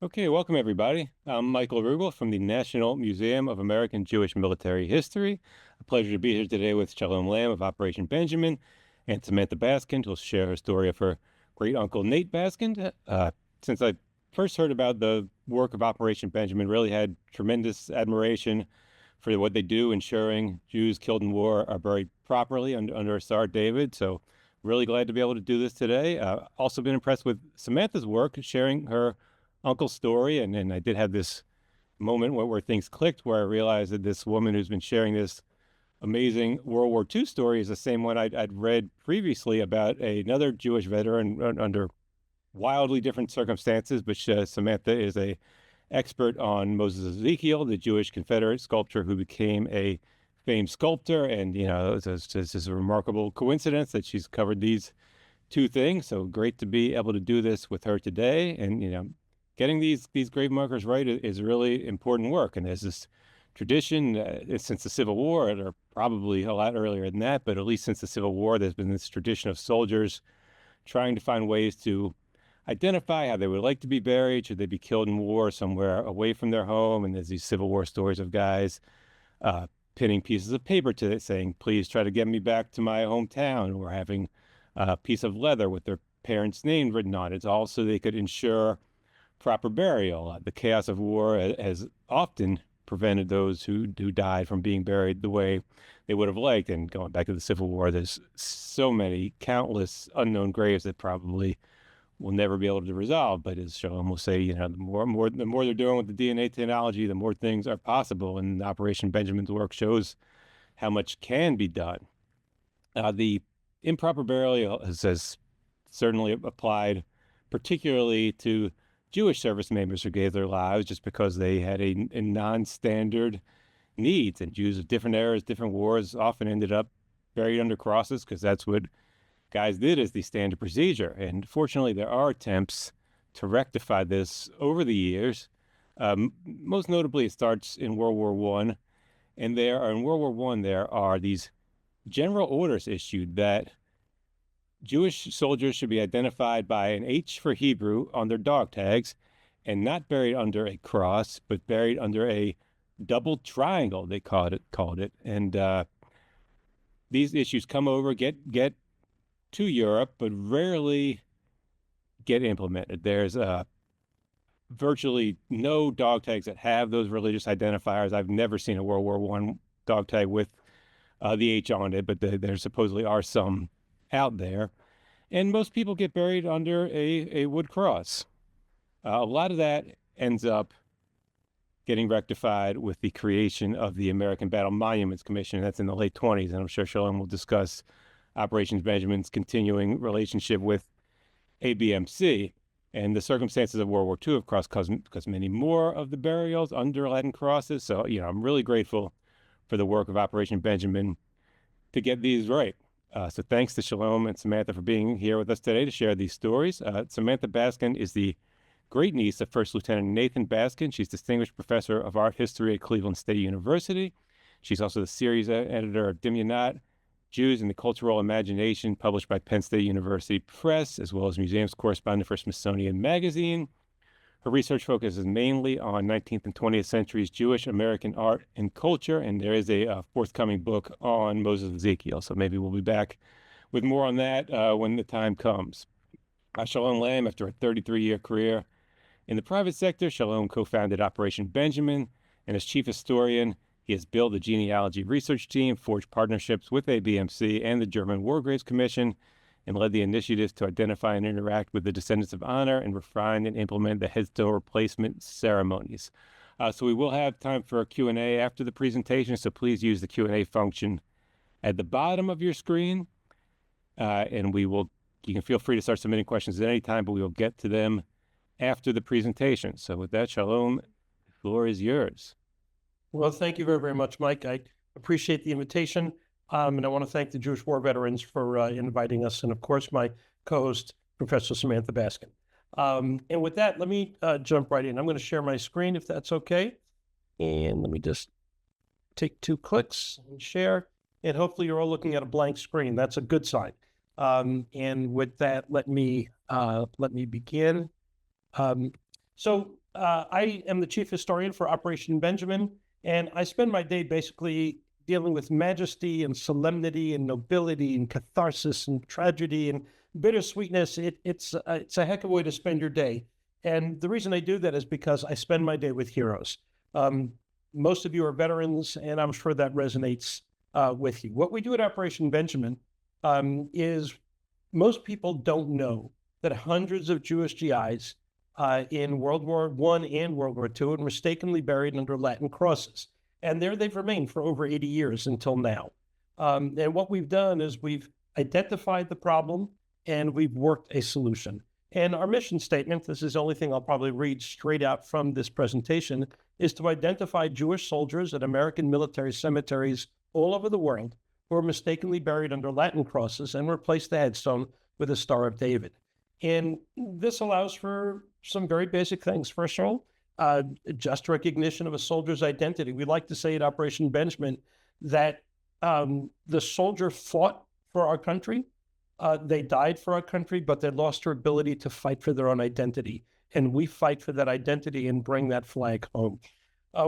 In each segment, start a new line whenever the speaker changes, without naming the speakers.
Okay, welcome everybody. I'm Michael Rugel from the National Museum of American Jewish Military History. A pleasure to be here today with Shalom Lamm of Operation Benjamin and Samantha Baskind, who'll share her story of her great-uncle Nate Baskind. Since I first heard about the work of Operation Benjamin, really had tremendous admiration for what they do, ensuring Jews killed in war are buried properly under Sar David. So really glad to be able to do this today. Also been impressed with Samantha's work, sharing her uncle's story. And I did have this moment where things clicked, where I realized that this woman who's been sharing this amazing World War II story is the same one I'd read previously about another Jewish veteran under wildly different circumstances. But Samantha is a expert on Moses Ezekiel, the Jewish Confederate sculptor who became a famed sculptor. And, it's just a remarkable coincidence that she's covered these two things. So great to be able to do this with her today. And, getting these grave markers right is really important work. And there's this tradition since the Civil War, or probably a lot earlier than that, but at least since the Civil War, there's been this tradition of soldiers trying to find ways to identify how they would like to be buried. Should they be killed in war somewhere away from their home? And there's these Civil War stories of guys pinning pieces of paper to it saying, please try to get me back to my hometown, or having a piece of leather with their parents' name written on it. It's all so they could ensure proper burial. The chaos of war has often prevented those who died from being buried the way they would have liked. And going back to the Civil War, there's so many countless unknown graves that probably will never be able to resolve. But as Shalom will say, the more they're doing with the DNA technology, the more things are possible. And Operation Benjamin's work shows how much can be done. The improper burial has certainly applied particularly to Jewish service members who gave their lives just because they had a non-standard needs. And Jews of different eras, different wars often ended up buried under crosses because that's what guys did as the standard procedure. And fortunately, there are attempts to rectify this over the years. Most notably, it starts in World War I. And in World War I, there are these general orders issued that Jewish soldiers should be identified by an H for Hebrew on their dog tags, and not buried under a cross, but buried under a double triangle, they called it. And these issues come over, get to Europe, but rarely get implemented. There's virtually no dog tags that have those religious identifiers. I've never seen a World War I dog tag with the H on it, but there supposedly are some out there. And most people get buried under a wood cross. A lot of that ends up getting rectified with the creation of the American Battle Monuments Commission. That's in the late 20s, and I'm sure Shalom will discuss Operations Benjamin's continuing relationship with ABMC. And the circumstances of World War II have caused many more of the burials under Latin crosses. So, I'm really grateful for the work of Operation Benjamin to get these right. So thanks to Shalom and Samantha for being here with us today to share these stories. Samantha Baskind is the great niece of First Lieutenant Nathan Baskind. She's Distinguished Professor of Art History at Cleveland State University. She's also the series editor of Dimyanat, Jews and the Cultural Imagination, published by Penn State University Press, as well as museums correspondent for Smithsonian Magazine. Her research focuses mainly on 19th and 20th centuries Jewish American art and culture, and there is a forthcoming book on Moses Ezekiel. So maybe we'll be back with more on that when the time comes. Shalom Lamm, after a 33-year career in the private sector, Shalom co-founded Operation Benjamin, and as chief historian, he has built a genealogy research team, forged partnerships with ABMC and the German War Graves Commission, and led the initiatives to identify and interact with the descendants of honor and refine and implement the headstone replacement ceremonies. So we will have time for a Q&A after the presentation, so please use the Q&A function at the bottom of your screen, and you can feel free to start submitting questions at any time, but we will get to them after the presentation. So with that, Shalom, the floor is yours.
Well, thank you very, very much, Mike. I appreciate the invitation. And I want to thank the Jewish War Veterans for inviting us, and of course, my co-host, Professor Samantha Baskind. And with that, let me jump right in. I'm going to share my screen, if that's okay. And let me just take 2 clicks and share. And hopefully you're all looking at a blank screen. That's a good sign. And with that, let me begin. So I am the chief historian for Operation Benjamin, and I spend my day basically dealing with majesty and solemnity and nobility and catharsis and tragedy and bittersweetness. It's a heck of a way to spend your day. And the reason I do that is because I spend my day with heroes. Um, Most of you are veterans, and I'm sure that resonates with you. What we do at Operation Benjamin is most people don't know that hundreds of Jewish GIs in World War I and World War II were mistakenly buried under Latin crosses. And there they've remained for over 80 years until now. And what we've done is we've identified the problem and we've worked a solution. And our mission statement, this is the only thing I'll probably read straight out from this presentation, is to identify Jewish soldiers at American military cemeteries all over the world who were mistakenly buried under Latin crosses and replace the headstone with a Star of David. And this allows for some very basic things. First of all, just recognition of a soldier's identity. We like to say at Operation Benjamin that the soldier fought for our country. They died for our country, but they lost their ability to fight for their own identity. And we fight for that identity and bring that flag home.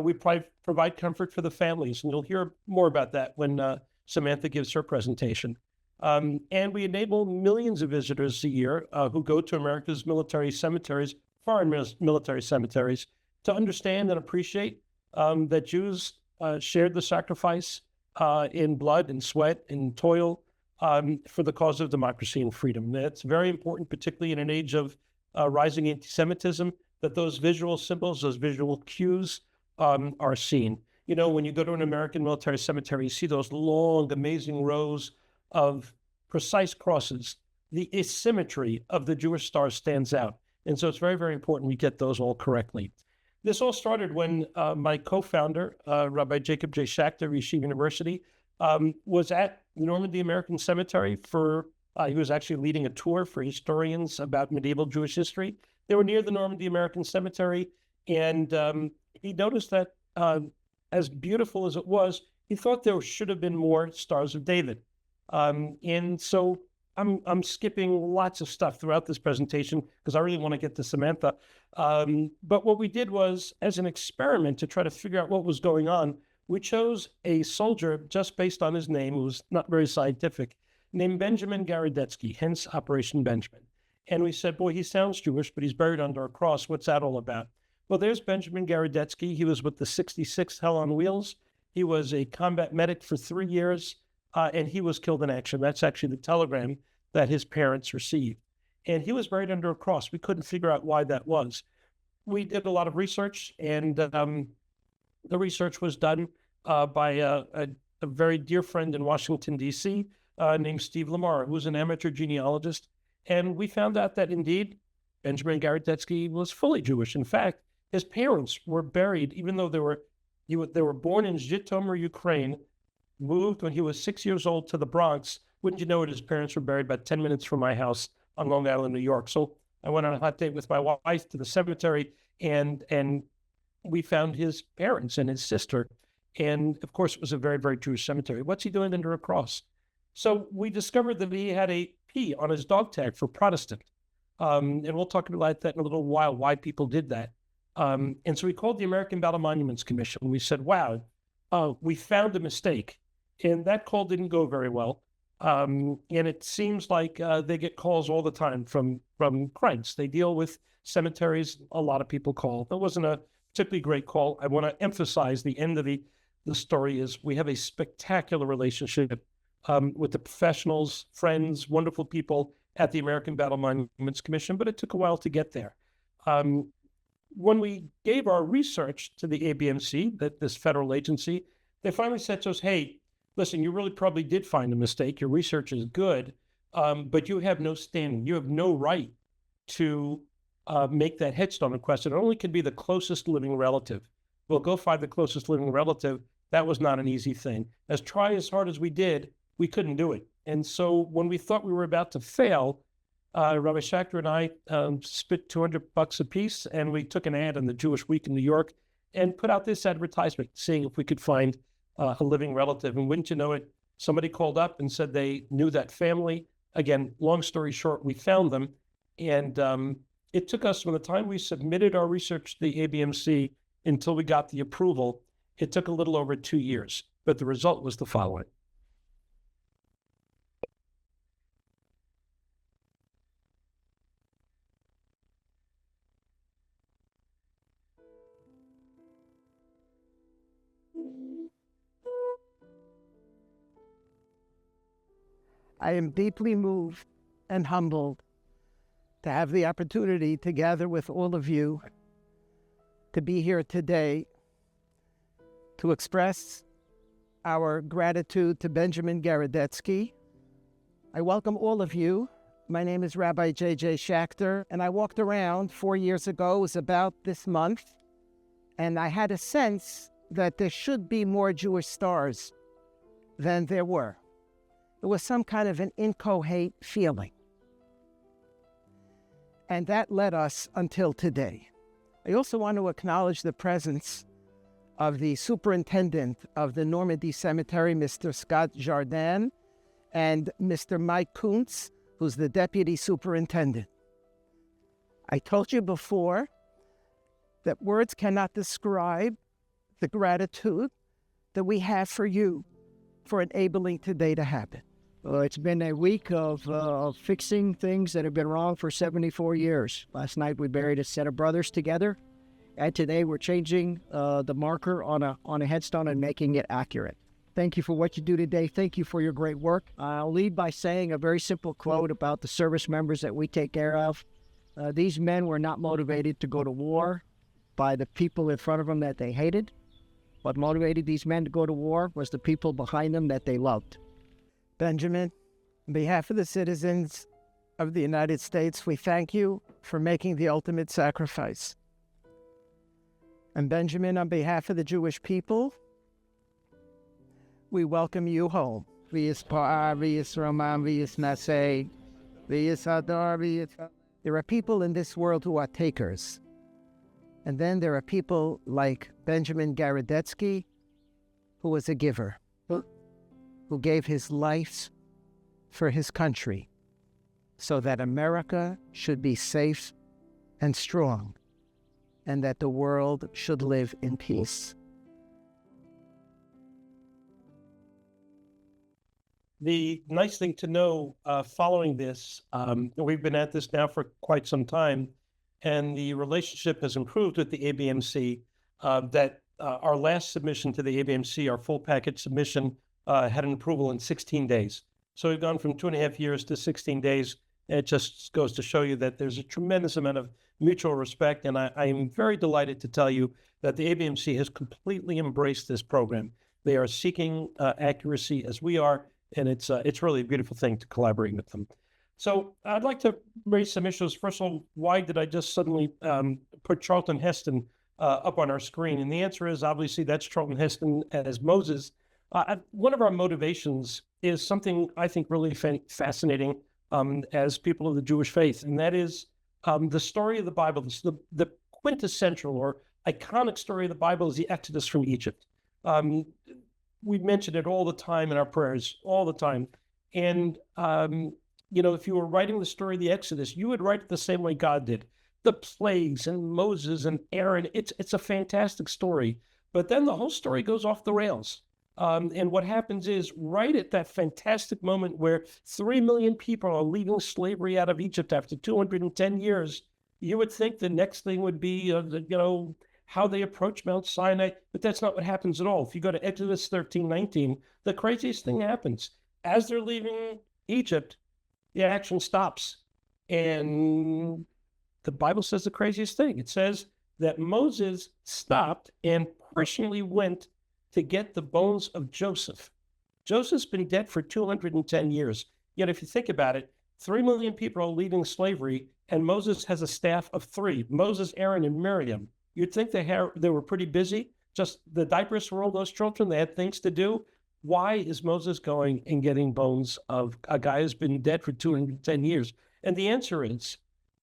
We provide comfort for the families, and you'll hear more about that when Samantha gives her presentation. And we enable millions of visitors a year who go to America's military cemeteries, foreign military cemeteries, to understand and appreciate that Jews shared the sacrifice in blood and sweat and toil for the cause of democracy and freedom. That's very important, particularly in an age of rising anti-Semitism, that those visual symbols, those visual cues are seen. You know, when you go to an American military cemetery, you see those long, amazing rows of precise crosses. The asymmetry of the Jewish stars stands out. And so it's very, very important we get those all correctly. This all started when my co-founder, Rabbi Jacob J. Schachter, Yeshiva University, was at the Normandy American Cemetery for, he was actually leading a tour for historians about medieval Jewish history. They were near the Normandy American Cemetery, and he noticed that as beautiful as it was, he thought there should have been more Stars of David. And so I'm skipping lots of stuff throughout this presentation because I really want to get to Samantha. But what we did was, as an experiment to try to figure out what was going on, we chose a soldier just based on his name, who was not very scientific, named Benjamin Garadetsky, hence Operation Benjamin. And we said, boy, he sounds Jewish, but he's buried under a cross. What's that all about? Well, there's Benjamin Garadetsky. He was with the 66th Hell on Wheels. He was a combat medic for 3 years. And he was killed in action. That's actually the telegram that his parents received. And he was buried under a cross. We couldn't figure out why that was. We did a lot of research, and the research was done by a very dear friend in Washington, D.C., named Steve Lamar, who was an amateur genealogist. And we found out that indeed, Benjamin Garadetsky was fully Jewish. In fact, his parents were buried, even though they were born in Zhytomyr, Ukraine, moved when he was 6 years old to the Bronx. Wouldn't you know it, his parents were buried about 10 minutes from my house on Long Island, New York. So I went on a hot date with my wife to the cemetery, and we found his parents and his sister. And of course, it was a very, very Jewish cemetery. What's he doing under a cross? So we discovered that he had a P on his dog tag for Protestant. And we'll talk about that in a little while, why people did that. And so we called the American Battle Monuments Commission. We said, wow, we found a mistake. And that call didn't go very well. And it seems like they get calls all the time from cranks. They deal with cemeteries. A lot of people call. That wasn't a particularly great call. I want to emphasize the end of the story is we have a spectacular relationship with the professionals, friends, wonderful people at the American Battle Monuments Commission, but it took a while to get there. When we gave our research to the ABMC, this federal agency, they finally said to us, hey, listen, you really probably did find a mistake. Your research is good, but you have no standing. You have no right to make that headstone request. It only can be the closest living relative. Well, go find the closest living relative. That was not an easy thing. Try as hard as we did, we couldn't do it. And so when we thought we were about to fail, Rabbi Schachter and I spit $200 a piece, and we took an ad in the Jewish Week in New York and put out this advertisement, seeing if we could find a living relative. And wouldn't you know it, somebody called up and said they knew that family. Again, long story short, we found them, and It took us from the time we submitted our research to the ABMC until we got the approval, it took a little over 2 years, but the result was the following.
I am deeply moved and humbled to have the opportunity to gather with all of you, to be here today, to express our gratitude to Benjamin Garadetsky. I welcome all of you. My name is Rabbi J.J. Schachter, and I walked around 4 years ago, it was about this month, and I had a sense that there should be more Jewish stars than there were. It was some kind of an incoherent feeling. And that led us until today. I also want to acknowledge the presence of the superintendent of the Normandy Cemetery, Mr. Scott Jardin, and Mr. Mike Kuntz, who's the deputy superintendent. I told you before that words cannot describe the gratitude that we have for you for enabling today to happen.
It's been a week of fixing things that have been wrong for 74 years. Last night we buried a set of brothers together, and today we're changing the marker on a headstone and making it accurate. Thank you for what you do today. Thank you for your great work. I'll lead by saying a very simple quote about the service members that we take care of. These men were not motivated to go to war by the people in front of them that they hated. What motivated these men to go to war was the people behind them that they loved.
Benjamin, on behalf of the citizens of the United States, we thank you for making the ultimate sacrifice. And Benjamin, on behalf of the Jewish people, we welcome you home. There are people in this world who are takers. And then there are people like Benjamin Garadetsky, who was a giver, who gave his life for his country so that America should be safe and strong and that the world should live in peace.
The nice thing to know following this, we've been at this now for quite some time, and the relationship has improved with the ABMC, that our last submission to the ABMC, our full package submission, had an approval in 16 days. So we've gone from 2.5 years to 16 days. It just goes to show you that there's a tremendous amount of mutual respect. And I am very delighted to tell you that the ABMC has completely embraced this program. They are seeking accuracy as we are, and it's really a beautiful thing to collaborate with them. So I'd like to raise some issues. First of all, why did I just suddenly put Charlton Heston up on our screen? And the answer is, obviously, that's Charlton Heston as Moses. One of our motivations is something I think really fascinating as people of the Jewish faith, and that is the story of the Bible. The quintessential or iconic story of the Bible is the Exodus from Egypt. We mention it all the time in our prayers, all the time. And, if you were writing the story of the Exodus, you would write it the same way God did. The plagues and Moses and Aaron, it's a fantastic story. But then the whole story goes off the rails. And what happens is, right at that fantastic moment where 3 million people are leaving slavery out of Egypt after 210 years, you would think the next thing would be, how they approach Mount Sinai. But that's not what happens at all. If you go to Exodus 13:19, the craziest thing happens. As they're leaving Egypt, the action stops. And the Bible says the craziest thing. It says that Moses stopped and personally went to get the bones of Joseph. Joseph's been dead for 210 years. Yet if you think about it, 3 million people are leaving slavery, and Moses has a staff of 3, Moses, Aaron, and Miriam. You'd think they were pretty busy. Just the diapers for all those children, they had things to do. Why is Moses going and getting bones of a guy who's been dead for 210 years? And the answer is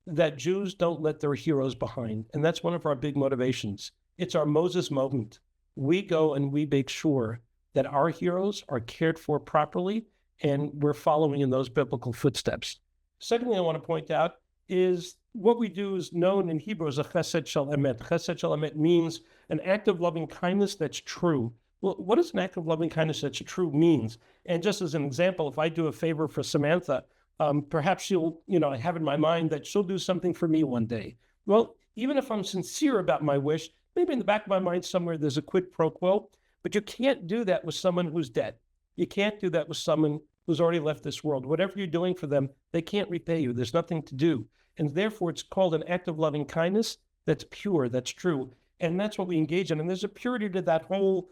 that Jews don't let their heroes behind. And that's one of our big motivations. It's our Moses moment. We go and we make sure that our heroes are cared for properly, and we're following in those biblical footsteps. Secondly, I want to point out is what we do is known in Hebrew as a chesed shel emet. Chesed shel emet means an act of loving kindness that's true. Well, what does an act of loving kindness that's true means? And just as an example, if I do a favor for Samantha, perhaps she'll, I have in my mind that she'll do something for me one day. Well, even if I'm sincere about my wish, maybe in the back of my mind somewhere there's a quid pro quo, but you can't do that with someone who's dead. You can't do that with someone who's already left this world. Whatever you're doing for them, they can't repay you. There's nothing to do. And therefore, it's called an act of loving kindness that's pure, that's true. And that's what we engage in. And there's a purity to that whole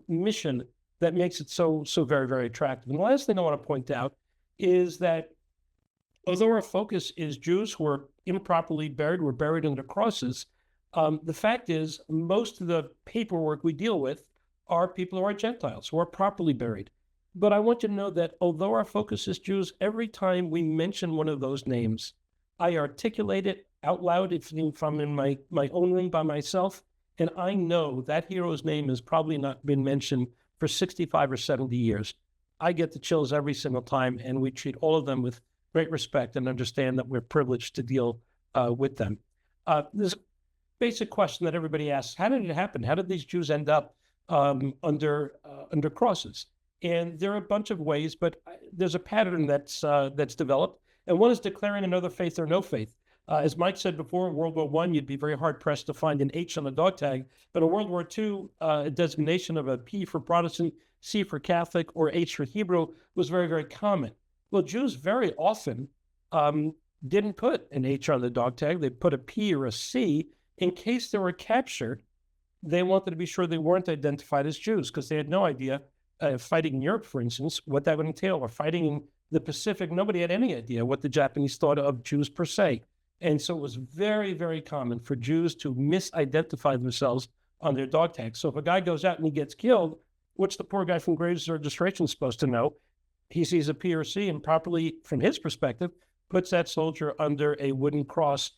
mission that makes it so very, very attractive. And the last thing I want to point out is that although our focus is Jews who are improperly buried, were buried under crosses, the fact is most of the paperwork we deal with are people who are Gentiles, who are properly buried. But I want you to know that although our focus is Jews, every time we mention one of those names, I articulate it out loud if I'm in my own room by myself, and I know that hero's name has probably not been mentioned for 65 or 70 years. I get the chills every single time, and we treat all of them with great respect and understand that we're privileged to deal with them. There's a basic question that everybody asks: how did it happen? How did these Jews end up under crosses? And there are a bunch of ways, but there's a pattern that's developed. And one is declaring another faith or no faith. As Mike said before, in World War I, you'd be very hard-pressed to find an H on a dog tag. But in World War II, a designation of a P for Protestant, C for Catholic, or H for Hebrew was very, very common. Well, Jews very often didn't put an H on the dog tag. They put a P or a C in case they were captured. They wanted to be sure they weren't identified as Jews because they had no idea. Fighting in Europe, for instance, what that would entail, or fighting in the Pacific, nobody had any idea what the Japanese thought of Jews per se. And so it was very, very common for Jews to misidentify themselves on their dog tags. So if a guy goes out and he gets killed, what's the poor guy from Graves Registration supposed to know? He sees a P or C and properly, from his perspective, puts that soldier under a wooden cross,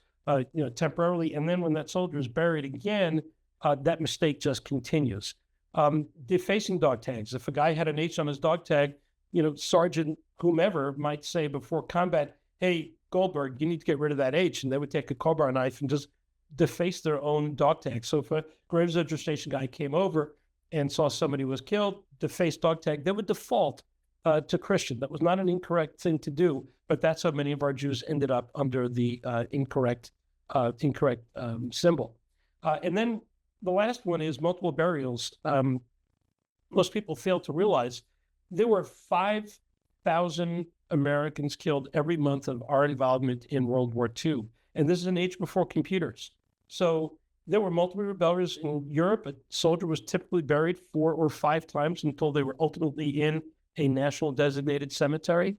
temporarily. And then when that soldier is buried again, that mistake just continues. Defacing dog tags. If a guy had an H on his dog tag, Sergeant whomever might say before combat, hey, Goldberg, you need to get rid of that H. And they would take a crowbar knife and just deface their own dog tag. So if a Graves Registration guy came over and saw somebody was killed, defaced dog tag, they would default to Christian. That was not an incorrect thing to do, but that's how many of our Jews ended up under the incorrect symbol. And then the last one is multiple burials. Most people fail to realize there were 5,000 Americans killed every month of our involvement in World War II. And this is an age before computers. So there were multiple rebellions in Europe. A soldier was typically buried 4 or 5 times until they were ultimately in a national designated cemetery.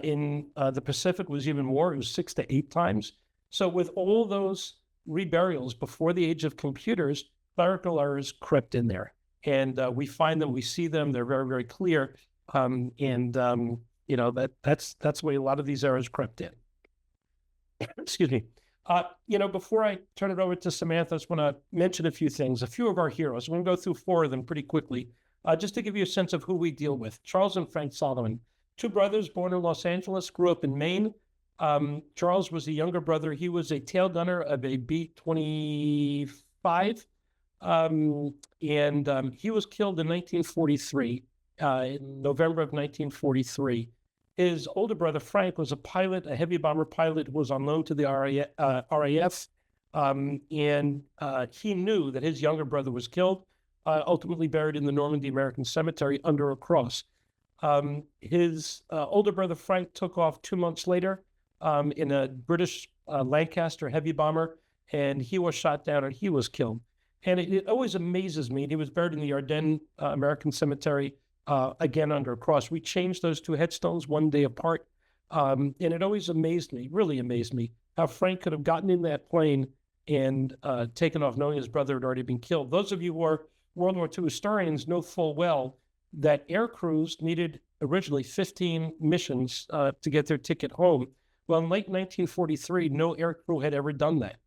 In the Pacific was even more. It was 6 to 8 times. So with all those reburials before the age of computers, clerical errors crept in there. And we find them, we see them, they're very, very clear. That's the way a lot of these errors crept in. Excuse me. Before I turn it over to Samantha, I just want to mention a few things. A few of our heroes. I'm going to go through 4 of them pretty quickly, just to give you a sense of who we deal with. Charles and Frank Solomon, 2 brothers born in Los Angeles, grew up in Maine. Charles was the younger brother. He was a tail gunner of a B-25. He was killed in 1943, in November of 1943. His older brother, Frank, was a pilot, a heavy bomber pilot who was on loan to the RAF. He knew that his younger brother was killed, ultimately buried in the Normandy American Cemetery under a cross. His older brother, Frank, took off 2 months later in a British Lancaster heavy bomber, and he was shot down and he was killed. And it always amazes me. He was buried in the Ardennes American Cemetery, again under a cross. We changed those 2 headstones 1 day apart. And it always amazed me, really amazed me, how Frank could have gotten in that plane and taken off knowing his brother had already been killed. Those of you who are World War II historians know full well that air crews needed originally 15 missions to get their ticket home. Well, in late 1943, no air crew had ever done that.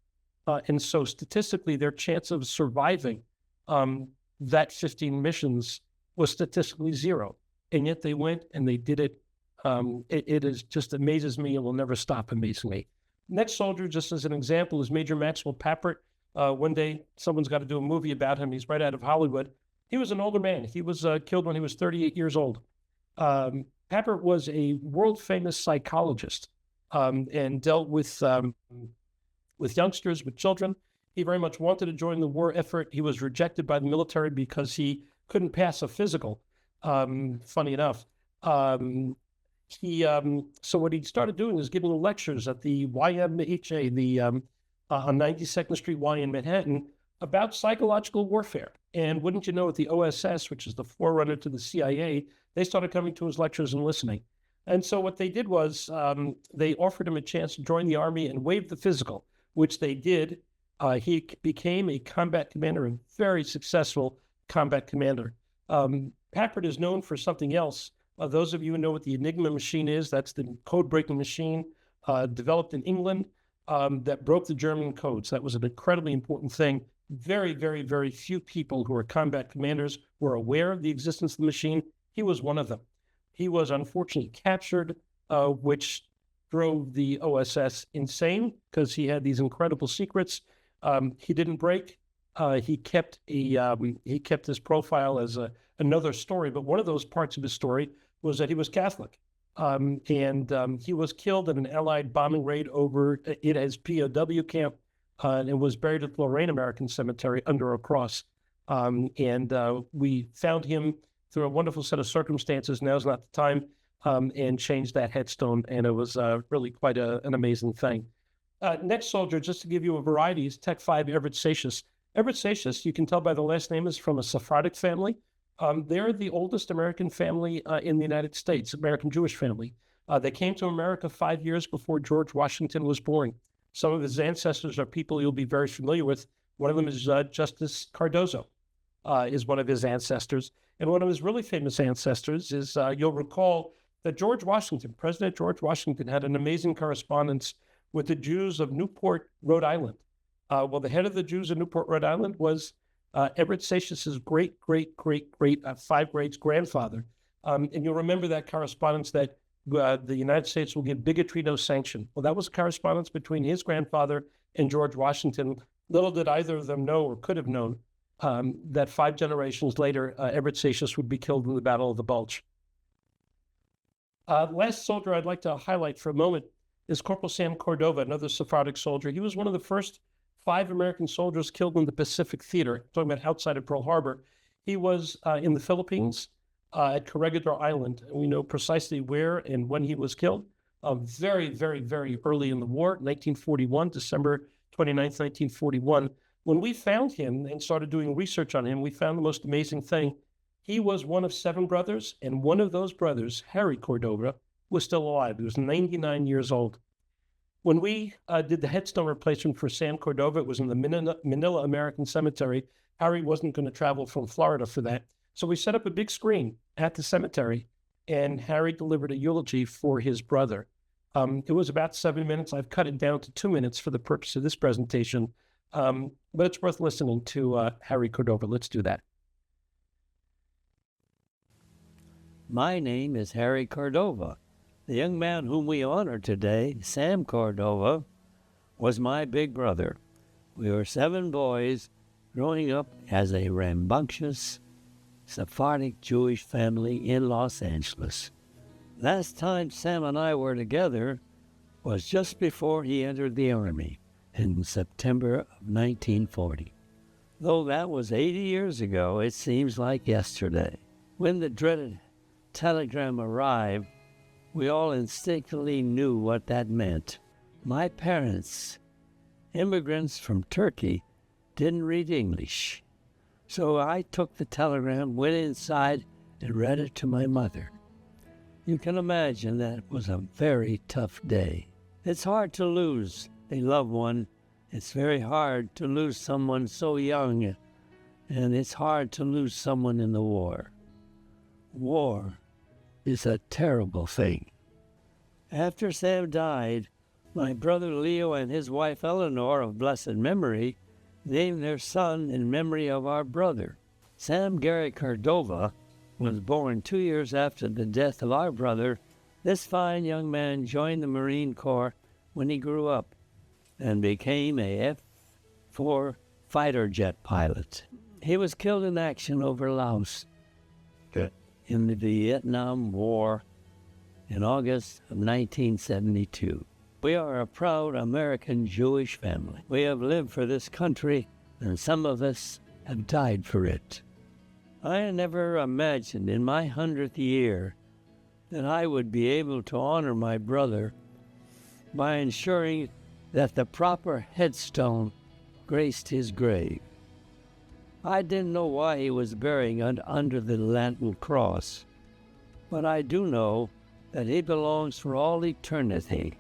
And so statistically, their chance of surviving that 15 missions was statistically 0. And yet they went and they did it. It just amazes me and will never stop amazing me. Next soldier, just as an example, is Major Maxwell Papert. One day, someone's got to do a movie about him. He's right out of Hollywood. He was an older man. He was killed when he was 38 years old. Papert was a world-famous psychologist and dealt with youngsters, with children. He very much wanted to join the war effort. He was rejected by the military because he couldn't pass a physical. Funny enough. So what he started doing is giving lectures at the YMHA, on 92nd Street Y in Manhattan, about psychological warfare. And wouldn't you know it, the OSS, which is the forerunner to the CIA, they started coming to his lectures and listening. And so what they did was they offered him a chance to join the Army and waive the physical, which they did. He became a combat commander, a very successful combat commander. Papert is known for something else. Those of you who know what the Enigma machine is, that's the code-breaking machine developed in England that broke the German codes. That was an incredibly important thing. Very, very, very few people who are combat commanders were aware of the existence of the machine. He was one of them. He was unfortunately captured, which drove the OSS insane because he had these incredible secrets. He didn't break. He kept his profile as another story, but one of those parts of his story was that he was Catholic. He was killed in an Allied bombing raid over it as POW camp and was buried at the Lorraine American Cemetery under a cross. We found him through a wonderful set of circumstances. Now's not the time, and changed that headstone, and it was really quite an amazing thing. Next soldier, just to give you a variety, is Tech 5 Everett Satius. Everett Satius, you can tell by the last name, is from a Sephardic family. They're the oldest American family in the United States, American Jewish family. They came to America 5 years before George Washington was born. Some of his ancestors are people you'll be very familiar with. One of them is Justice Cardozo, is one of his ancestors. And one of his really famous ancestors is, you'll recall that President George Washington, had an amazing correspondence with the Jews of Newport, Rhode Island. Well, the head of the Jews of Newport, Rhode Island was Everett Satius's great 5 greats grandfather. And you'll remember that correspondence that the United States will give bigotry no sanction. Well, that was a correspondence between his grandfather and George Washington. Little did either of them know or could have known that 5 generations later, Everett Satius would be killed in the Battle of the Bulge. Last soldier I'd like to highlight for a moment is Corporal Sam Cordova, another Sephardic soldier. He was one of the first 5 American soldiers killed in the Pacific Theater, talking about outside of Pearl Harbor. He was in the Philippines at Corregidor Island, and we know precisely where and when he was killed. Very, very, very early in the war, 1941, December 29th, 1941. When we found him and started doing research on him, we found the most amazing thing. He was one of 7 brothers, and one of those brothers, Harry Cordova, was still alive. He was 99 years old. When we did the headstone replacement for Sam Cordova, it was in the Manila American Cemetery. Harry wasn't going to travel from Florida for that. So we set up a big screen at the cemetery, and Harry delivered a eulogy for his brother. It was about 7 minutes. I've cut it down to 2 minutes for the purpose of this presentation, but it's worth listening to Harry Cordova. Let's do that.
My name is Harry Cordova. The young man whom we honor today, Sam Cordova, was my big brother. We were 7 boys growing up as a rambunctious Sephardic Jewish family in Los Angeles. Last time Sam and I were together was just before he entered the Army in September of 1940. Though that was 80 years ago, it seems like yesterday. When the dreaded telegram arrived, we all instinctively knew what that meant. My parents, immigrants from Turkey, didn't read English. So I took the telegram, went inside, and read it to my mother. You can imagine that it was a very tough day. It's hard to lose a loved one. It's very hard to lose someone so young, and it's hard to lose someone in the war. War is a terrible thing. After Sam died, my brother Leo and his wife Eleanor of blessed memory named their son in memory of our brother. Sam Gary Cordova was born 2 years after the death of our brother. This fine young man joined the Marine Corps when he grew up and became a F-4 fighter jet pilot. He was killed in action over Laos in the Vietnam War in August of 1972. We are a proud American Jewish family. We have lived for this country, and some of us have died for it. I never imagined in my 100th year that I would be able to honor my brother by ensuring that the proper headstone graced his grave. I didn't know why he was buried under the Latin cross, but I do know that he belongs for all eternity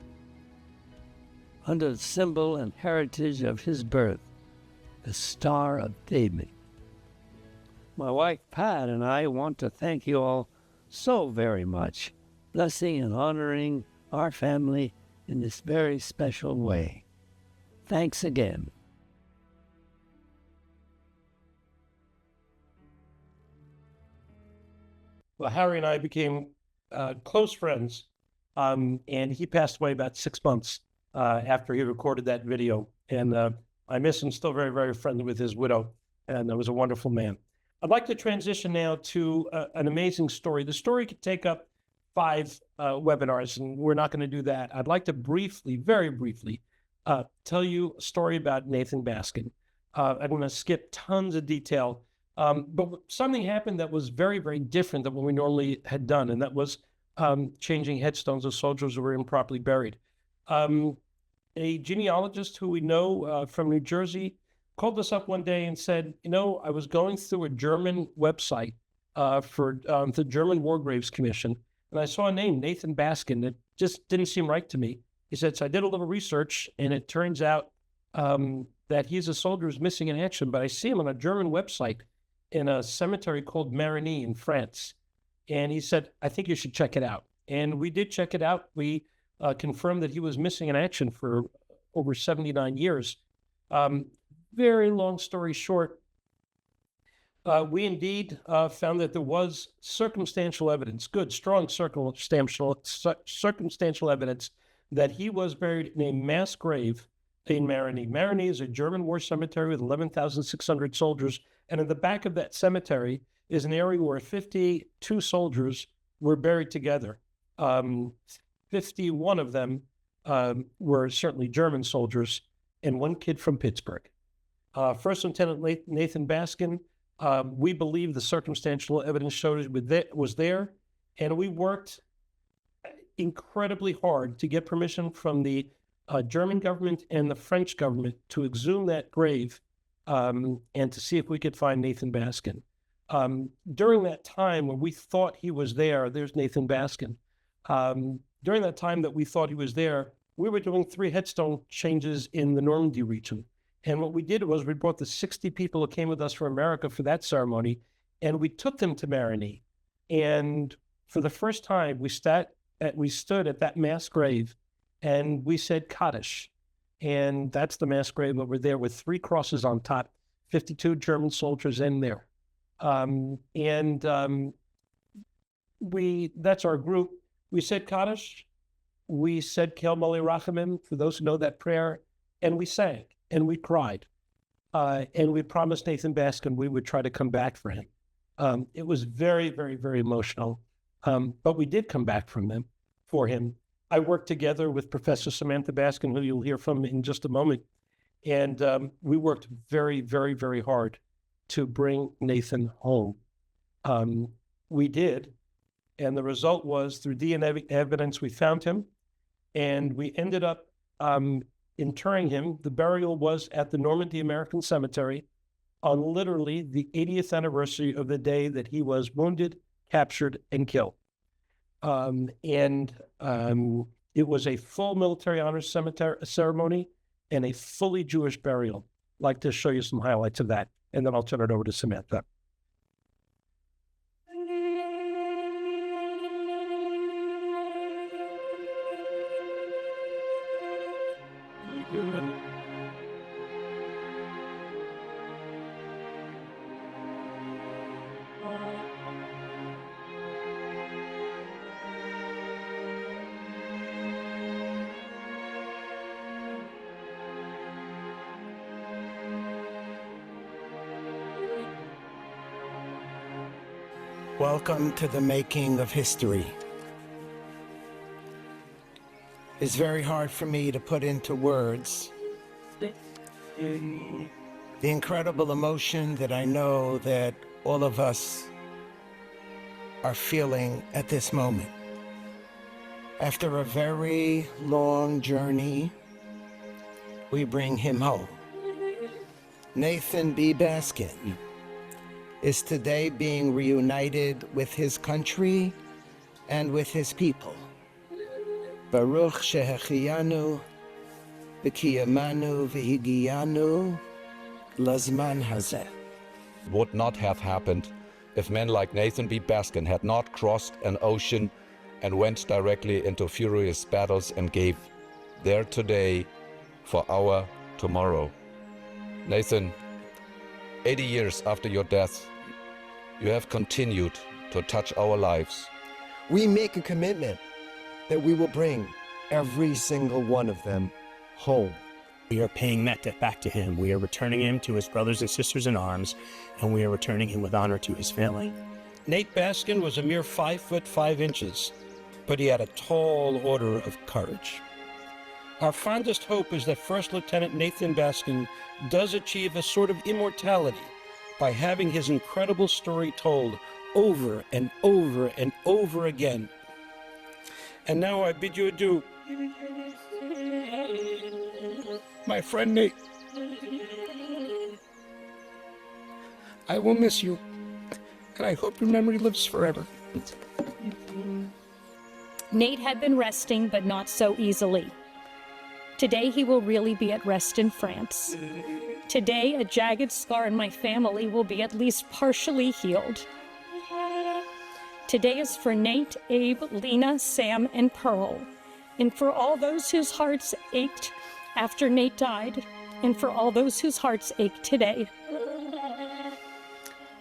under the symbol and heritage of his birth, the Star of David. My wife Pat and I want to thank you all so very much, blessing and honoring our family in this very special way. Thanks again.
Well, Harry and I became close friends, and he passed away about 6 months after he recorded that video. And I miss him, still very, very friendly with his widow, and was a wonderful man. I'd like to transition now to an amazing story. The story could take up 5 webinars, and we're not going to do that. I'd like to briefly, very briefly, tell you a story about Nathan Baskind. I'm going to skip tons of detail, but something happened that was very, very different than what we normally had done, and that was changing headstones of soldiers who were improperly buried. A genealogist who we know from New Jersey called us up one day and said, you know, I was going through a German website for the German War Graves Commission, and I saw a name, Nathan Baskind, that just didn't seem right to me. He said, so I did a little research, and it turns out that he's a soldier who's missing in action, but I see him on a German website in a cemetery called Marigny in France. And he said, I think you should check it out. And we did check it out. We confirmed that he was missing in action for over 79 years. Very long story short, we indeed found that there was circumstantial evidence, good, strong circumstantial evidence that he was buried in a mass grave in Marigny. Marigny is a German war cemetery with 11,600 soldiers, and in the back of that cemetery is an area where 52 soldiers were buried together. 51 of them were certainly German soldiers, and 1 kid from Pittsburgh. First Lieutenant Nathan Baskind, we believe the circumstantial evidence showed it was there, and we worked incredibly hard to get permission from the German government and the French government to exhume that grave and to see if we could find Nathan Baskind. During that time when we thought he was there, there's Nathan Baskind. During that time that we thought he was there, we were doing 3 headstone changes in the Normandy region. And what we did was we brought the 60 people who came with us from America for that ceremony, and we took them to Marigny. And for the first time, we stood at that mass grave, and we said Kaddish. And that's the mass grave over there with 3 crosses on top, 52 German soldiers in there. That's our group. We said Kaddish. We said Kel Mali Rachamim, for those who know that prayer, and we sang. And we cried, and we promised Nathan Baskind we would try to come back for him. It was very, very, very emotional, but we did come back for him. I worked together with Professor Samantha Baskind, who you'll hear from in just a moment, and we worked very, very, very hard to bring Nathan home. We did, and the result was through DNA evidence we found him, and we ended up interring him. The burial was at the Normandy American Cemetery on literally the 80th anniversary of the day that he was wounded, captured, and killed. It was a full military honors ceremony and a fully Jewish burial. I'd like to show you some highlights of that, and then I'll turn it over to Samantha.
Welcome to the making of history. It's very hard for me to put into words the incredible emotion that I know that all of us are feeling at this moment. After a very long journey, we bring him home. Nathan B. Baskind is today being reunited with his country and with his people. Baruch shehechiyanu, v'kiyamanu v'higiyanu, lazman hazeh.
Would not have happened if men like Nathan B. Baskind had not crossed an ocean and went directly into furious battles and gave their today for our tomorrow. Nathan, 80 years after your death, you have continued to touch our lives.
We make a commitment that we will bring every single one of them home.
We are paying that debt back to him. We are returning him to his brothers and sisters in arms, and we are returning him with honor to his family.
Nate Baskind was a mere 5 foot 5 inches, but he had a tall order of courage. Our fondest hope is that First Lieutenant Nathan Baskind does achieve a sort of immortality by having his incredible story told over and over and over again. And now I bid you adieu. My friend Nate, I will miss you, and I hope your memory lives forever.
Nate had been resting, but not so easily. Today he will really be at rest in France. Today, a jagged scar in my family will be at least partially healed. Today is for Nate, Abe, Lena, Sam, and Pearl, and for all those whose hearts ached after Nate died, and for all those whose hearts ache today.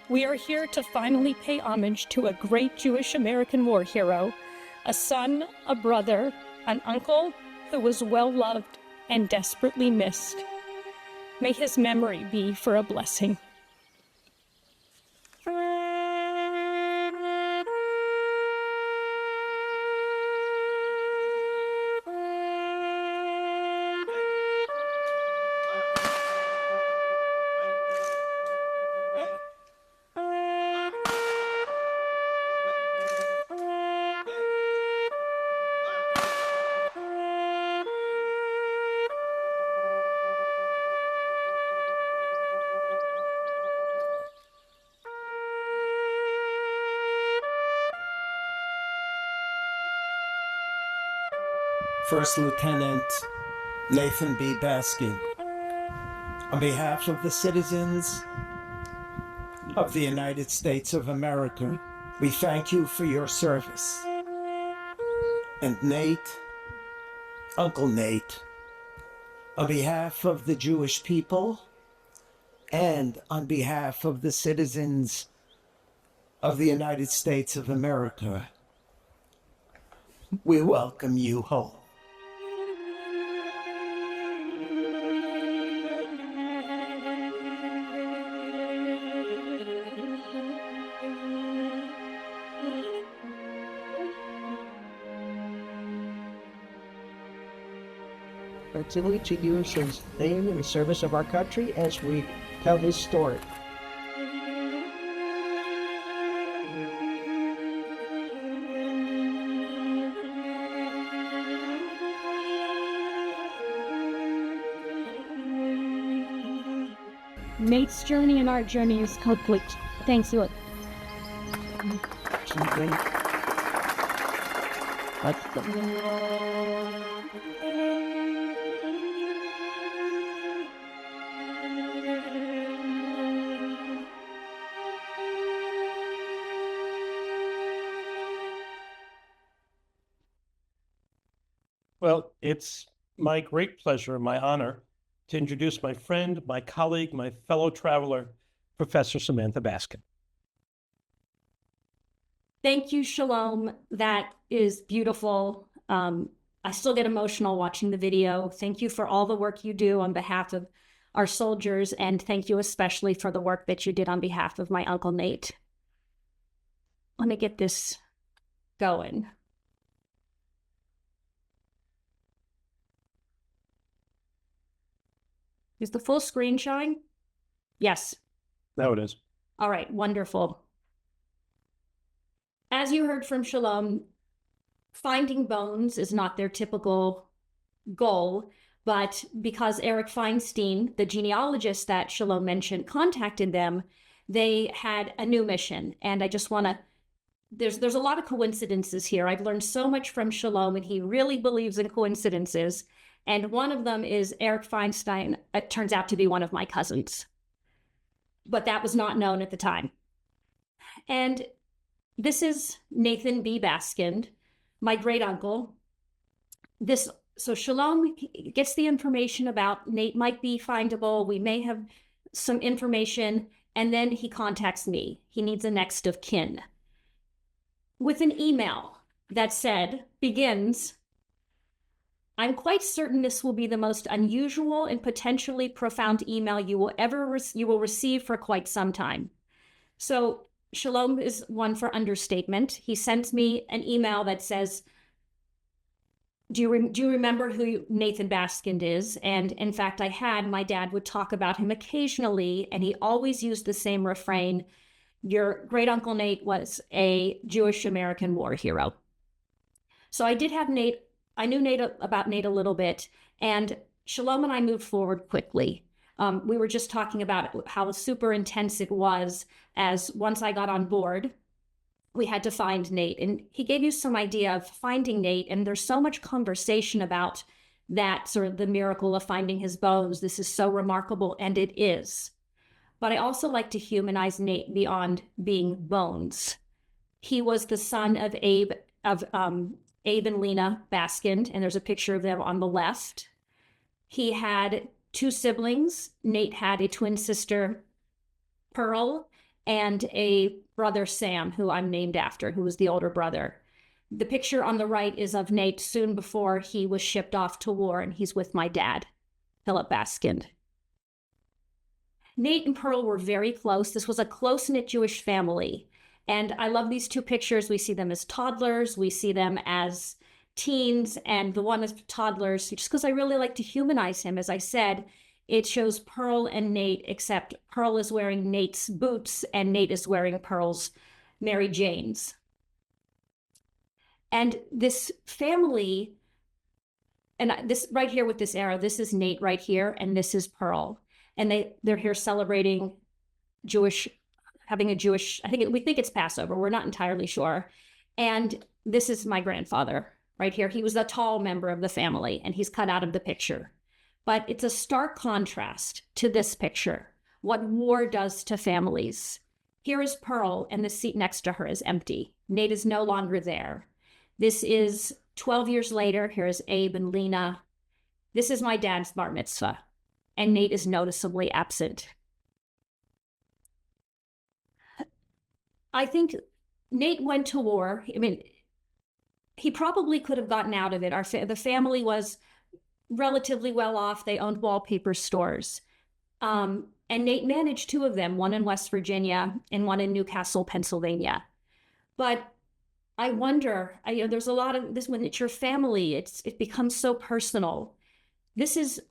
We are here to finally pay homage to a great Jewish American war hero, a son, a brother, an uncle who was well loved and desperately missed. May his memory be for a blessing.
First Lieutenant Nathan B. Baskind, on behalf of the citizens of the United States of America, we thank you for your service. And Nate, Uncle Nate, on behalf of the Jewish people and on behalf of the citizens of the United States of America, we welcome you home.
Continue to use his name in the service of our country as we tell his story.
Nate's journey and our journey is complete. Thanks, you.
Well, it's my great pleasure and my honor to introduce my friend, my colleague, my fellow traveler, Professor Samantha Baskind.
Thank you, Shalom. That is beautiful. I still get emotional watching the video. Thank you for all the work you do on behalf of our soldiers, and thank you especially for the work that you did on behalf of my Uncle Nate. let me get this going. Is the full screen showing? Yes.
Now it is.
All right, wonderful. As you heard from Shalom, finding bones is not their typical goal, but because Eric Feinstein, the genealogist that Shalom mentioned, contacted them, they had a new mission. And I just want to, there's a lot of coincidences here. I've learned so much from Shalom, and he really believes in coincidences. And one of them is Eric Feinstein. It turns out to be one of my cousins, but that was not known at the time. And this is Nathan B. Baskind, my great uncle. So Shalom gets the information about Nate might be findable. We may have some information. And then he contacts me. He needs a next of kin with an email that begins, I'm quite certain this will be the most unusual and potentially profound email you will receive for quite some time. So Shalom is one for understatement. He sends me an email that says, do you remember who Nathan Baskind is? And in fact, my dad would talk about him occasionally, and he always used the same refrain, your great-uncle Nate was a Jewish American war hero. So I did have Nate, I knew about Nate a little bit, and Shalom and I moved forward quickly. We were just talking about how super intense it was, as once I got on board, we had to find Nate. And he gave you some idea of finding Nate, and there's so much conversation about that, sort of the miracle of finding his bones. This is so remarkable, and it is. But I also like to humanize Nate beyond being bones. He was the son of Abe and Lena Baskind, and there's a picture of them on the left. He had 2 siblings. Nate had a twin sister, Pearl, and a brother, Sam, who I'm named after, who was the older brother. The picture on the right is of Nate soon before he was shipped off to war, and he's with my dad, Philip Baskind. Nate and Pearl were very close. This was a close-knit Jewish family. And I love these 2 pictures. We see them as toddlers. We see them as teens. And the one as toddlers, just because I really like to humanize him, as I said, it shows Pearl and Nate, except Pearl is wearing Nate's boots and Nate is wearing Pearl's Mary Jane's. And this family, and this right here with this arrow, this is Nate right here, and this is Pearl. And they're here celebrating having a Jewish, we think it's Passover. We're not entirely sure. And this is my grandfather right here. He was a tall member of the family, and he's cut out of the picture. But it's a stark contrast to this picture, what war does to families. Here is Pearl, and the seat next to her is empty. Nate is no longer there. This is 12 years later. Here's Abe and Lena. This is my dad's bar mitzvah, and Nate is noticeably absent. I think Nate went to war. He probably could have gotten out of it. The family was relatively well off. They owned wallpaper stores. And Nate managed 2 of them, one in West Virginia and one in Newcastle, Pennsylvania. But I wonder, there's a lot of this, when it's your family, it becomes so personal.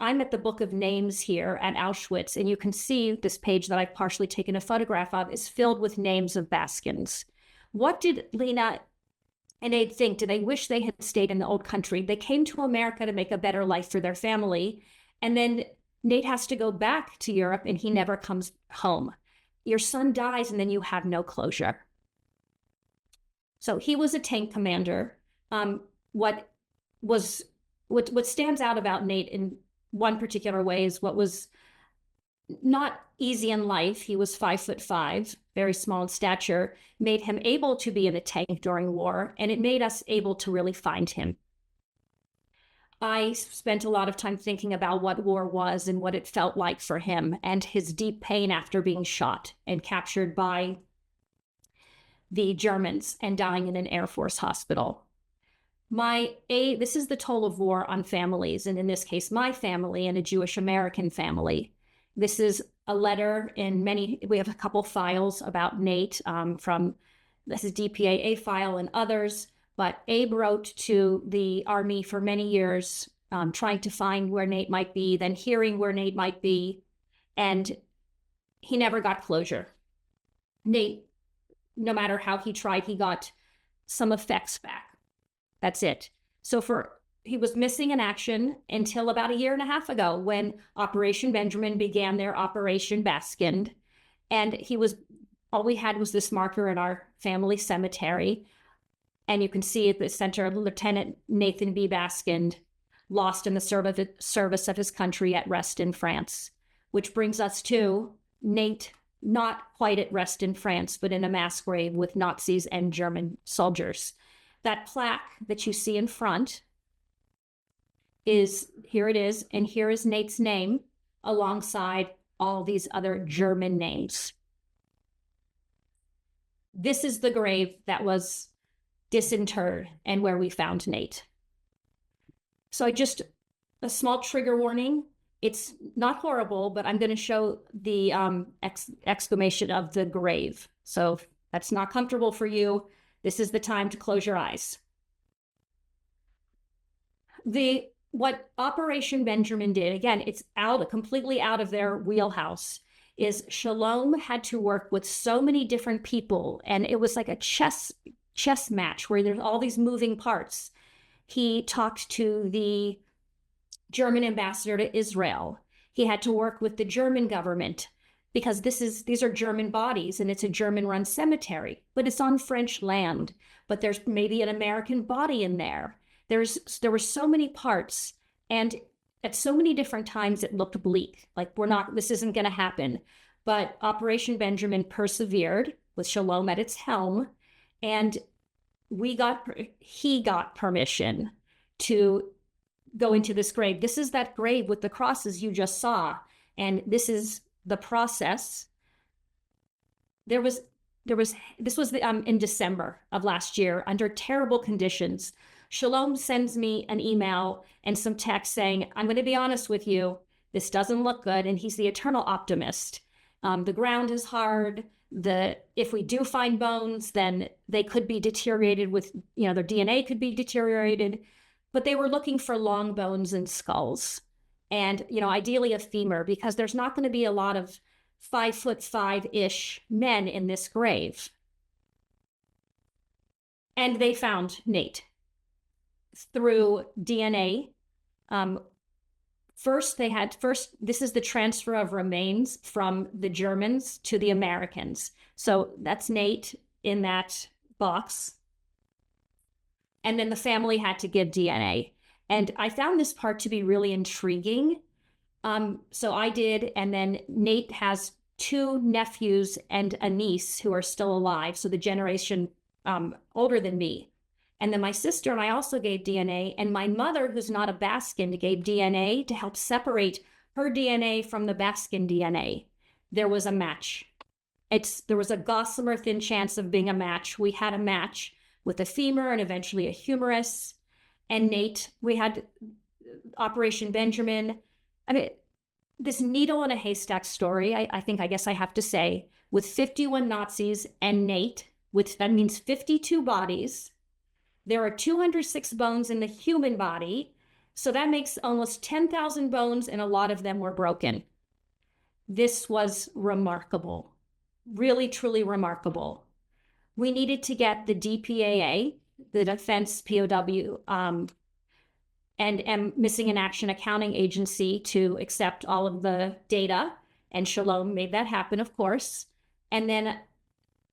I'm at the Book of Names here at Auschwitz, and you can see this page that I've partially taken a photograph of is filled with names of Baskins. What did Lena and Abe think? Did they wish they had stayed in the old country? They came to America to make a better life for their family, and then Nate has to go back to Europe, and he never comes home. Your son dies, and then you have no closure. So he was a tank commander. What stands out about Nate in one particular way is what was not easy in life. He was 5'5", very small in stature, made him able to be in a tank during war, and it made us able to really find him. I spent a lot of time thinking about what war was and what it felt like for him, and his deep pain after being shot and captured by the Germans and dying in an Air Force hospital. This is the toll of war on families, and in this case, my family and a Jewish American family. This is a letter we have a couple files about Nate from
This is DPAA file and others, but Abe wrote to the Army for many years, trying to find where Nate might be, then hearing where Nate might be, and he never got closure. Nate, no matter how he tried, he got some effects back. That's it. So he was missing in action until about a year and a half ago when Operation Benjamin began their Operation Baskind. And all we had was this marker in our family cemetery. And you can see at the center, Lieutenant Nathan B. Baskind, lost in the service of his country at rest in France, which brings us to Nate, not quite at rest in France, but in a mass grave with Nazis and German soldiers. That plaque that you see in front here it is, and here is Nate's name alongside all these other German names. This is the grave that was disinterred and where we found Nate. So a small trigger warning. It's not horrible, but I'm going to show the exclamation of the grave. So if that's not comfortable for you, this is the time to close your eyes. What Operation Benjamin did, again, it's completely out of their wheelhouse, is Shalom had to work with so many different people, and it was like a chess match where there's all these moving parts. He talked to the German ambassador to Israel. He had to work with the German government because these are German bodies and it's a German-run cemetery, but it's on French land. But there's maybe an American body in there. There were so many parts, and at so many different times it looked bleak, like this isn't going to happen. But Operation Benjamin persevered with Shalom at its helm, and he got permission to go into this grave. This is that grave with the crosses you just saw, and this is the process. This was in December of last year under terrible conditions. Shalom sends me an email and some text saying, I'm going to be honest with you, this doesn't look good. And he's the eternal optimist. The ground is hard. If we do find bones, then they could be deteriorated their DNA could be deteriorated, but they were looking for long bones and skulls and, ideally a femur, because there's not going to be a lot of 5'5"-ish men in this grave. And they found Nate through DNA. This is the transfer of remains from the Germans to the Americans. So that's Nate in that box. And then the family had to give DNA. And I found this part to be really intriguing. So I did, and then Nate has 2 nephews and a niece who are still alive, so the generation older than me. And then my sister and I also gave DNA, and my mother, who's not a Baskind, gave DNA to help separate her DNA from the Baskind DNA. There was a match. There was a gossamer thin chance of being a match. We had a match with a femur and eventually a humerus. And Nate, we had Operation Benjamin. I mean, this needle in a haystack story, I guess I have to say, with 51 Nazis and Nate, that means 52 bodies. There are 206 bones in the human body, so that makes almost 10,000 bones, and a lot of them were broken. This was remarkable, really, truly remarkable. We needed to get the DPAA, the Defense POW, and Missing in Action Accounting Agency to accept all of the data, and Shalom made that happen, of course. And then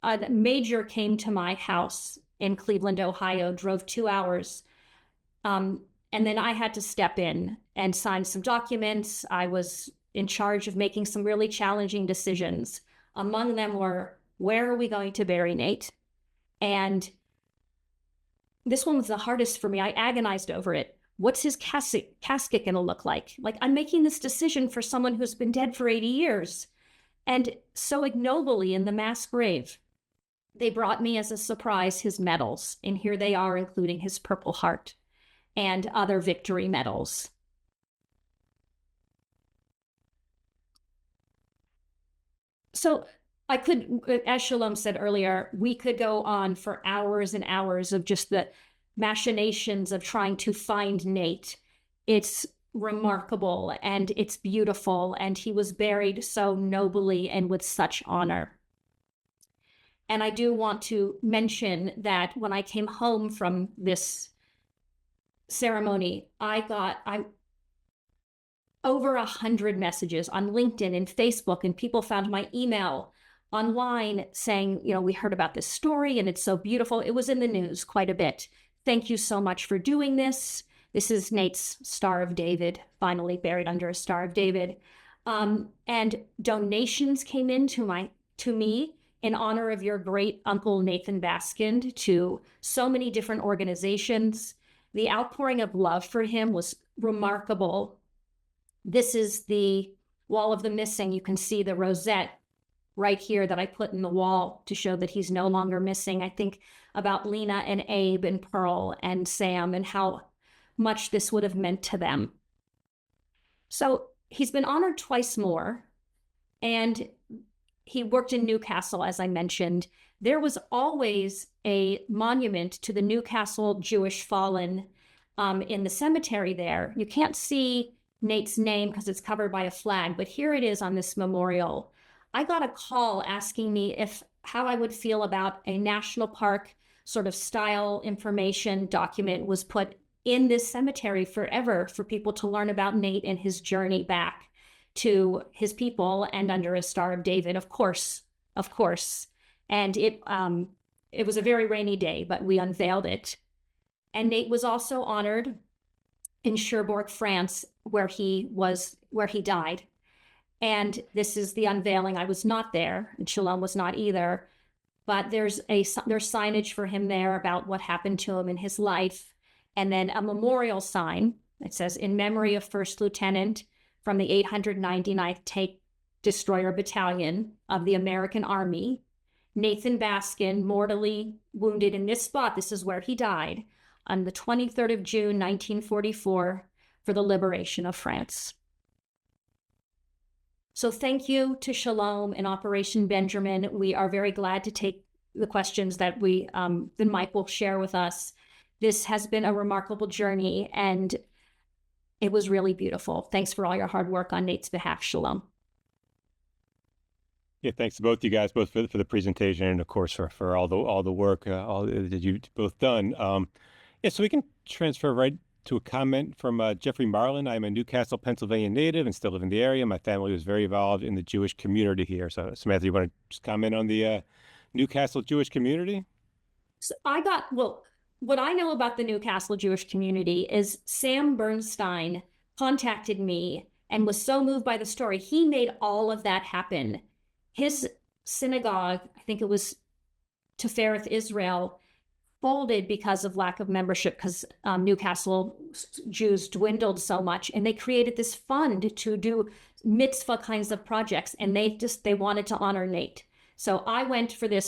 a major came to my house in Cleveland, Ohio, drove 2 hours. And then I had to step in and sign some documents. I was in charge of making some really challenging decisions. Among them were, where are we going to bury Nate? And this one was the hardest for me. I agonized over it. What's his casket going to look like? Like, I'm making this decision for someone who's been dead for 80 years. And so ignobly in the mass grave, they brought me as a surprise his medals, and here they are, including his Purple Heart and other victory medals. So I could, as Shalom said earlier, we could go on for hours and hours of just the machinations of trying to find Nate. It's remarkable and it's beautiful, and he was buried so nobly and with such honor. And I do want to mention that when I came home from this ceremony, I got over 100 messages on LinkedIn and Facebook, and people found my email online saying, we heard about this story and it's so beautiful. It was in the news quite a bit. Thank you so much for doing this. This is Nate's Star of David, finally buried under a Star of David. And donations came in to me in honor of your Great-Uncle Nathan Baskind to so many different organizations. The outpouring of love for him was remarkable. This is the Wall of the Missing. You can see the rosette right here that I put in the wall to show that he's no longer missing. I think about Lena and Abe and Pearl and Sam and how much this would have meant to them. So he's been honored twice more, and he worked in Newcastle, as I mentioned. There was always a monument to the Newcastle Jewish fallen in the cemetery there. You can't see Nate's name because it's covered by a flag, but here it is on this memorial. I got a call asking me how I would feel about a national park sort of style information document was put in this cemetery forever for people to learn about Nate and his journey back to his people and under a Star of David, of course. And it was a very rainy day, but we unveiled it. And Nate was also honored in Cherbourg, France, where he died. And this is the unveiling. I was not there, and Shalom was not either. But there's signage for him there about what happened to him in his life, and then a memorial sign that says, "In memory of First Lieutenant from the 899th Tank Destroyer Battalion of the American Army, Nathan Baskind, mortally wounded in this spot." This is where he died on the 23rd of June, 1944, for the liberation of France. So thank you to Shalom and Operation Benjamin. We are very glad to take the questions that Mike will share with us. This has been a remarkable journey, and it was really beautiful. Thanks for all your hard work on Nate's behalf, Shalom.
Yeah, thanks to both you guys, both for the presentation and of course for all the work that you both done. Yeah, so we can transfer right to a comment from Jeffrey Marlin. I'm a Newcastle, Pennsylvania native and still live in the area. My family was very involved in the Jewish community here. So Samantha, you want to just comment on the Newcastle Jewish community?
So what I know about the Newcastle Jewish community is Sam Bernstein contacted me and was so moved by the story. He made all of that happen. His synagogue, I think it was Tifereth Israel, folded because of lack of membership, because Newcastle Jews dwindled so much, and they created this fund to do mitzvah kinds of projects, and they wanted to honor Nate. So I went for the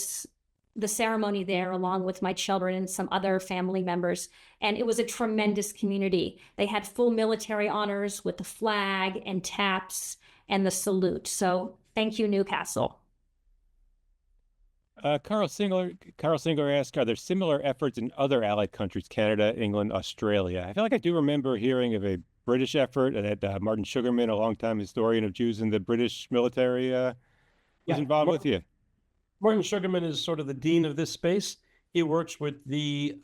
ceremony there along with my children and some other family members, and it was a tremendous community. They had full military honors with the flag and taps and the salute. So thank you, Newcastle.
Carl Singler asked, are there similar efforts in other allied countries, Canada, England, Australia? I feel like I do remember hearing of a British effort that Martin Sugarman, a longtime historian of Jews in the British military, was involved with you.
Martin Sugarman is sort of the dean of this space. He works with the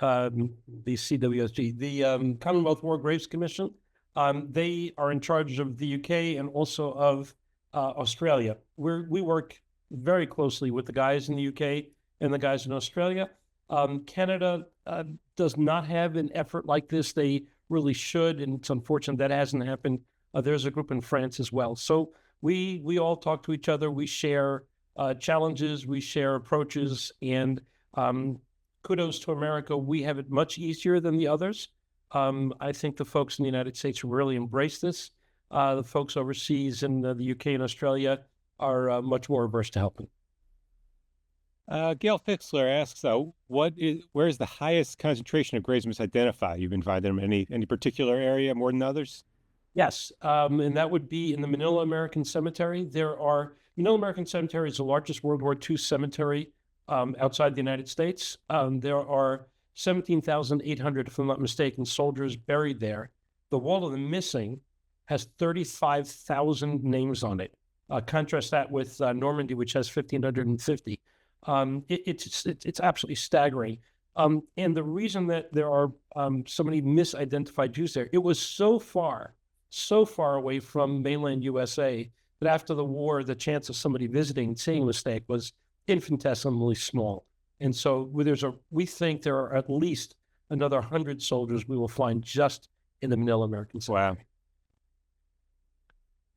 CWSG, the Commonwealth War Graves Commission. They are in charge of the UK and also of Australia. We work very closely with the guys in the UK and the guys in Australia. Canada does not have an effort like this. They really should, and it's unfortunate that hasn't happened. There's a group in France as well. So we all talk to each other. We share challenges, we share approaches, and kudos to America. We have it much easier than the others. I think the folks in the United States really embrace this. The folks overseas in the UK and Australia are much more averse to helping.
Gail Fixler asks, where is the highest concentration of graves misidentified? You've been finding them in any particular area more than others?
Yes, and that would be in the Manila American Cemetery. American Cemetery is the largest World War II cemetery outside the United States. There are 17,800, if I'm not mistaken, soldiers buried there. The Wall of the Missing has 35,000 names on it. Contrast that with Normandy, which has 1,550. It's absolutely staggering. And the reason that there are so many misidentified Jews there, it was so far away from mainland USA that after the war, the chance of somebody visiting and seeing a mistake was infinitesimally small. And so we think there are at least another 100 soldiers we will find just in the Manila American Cemetery.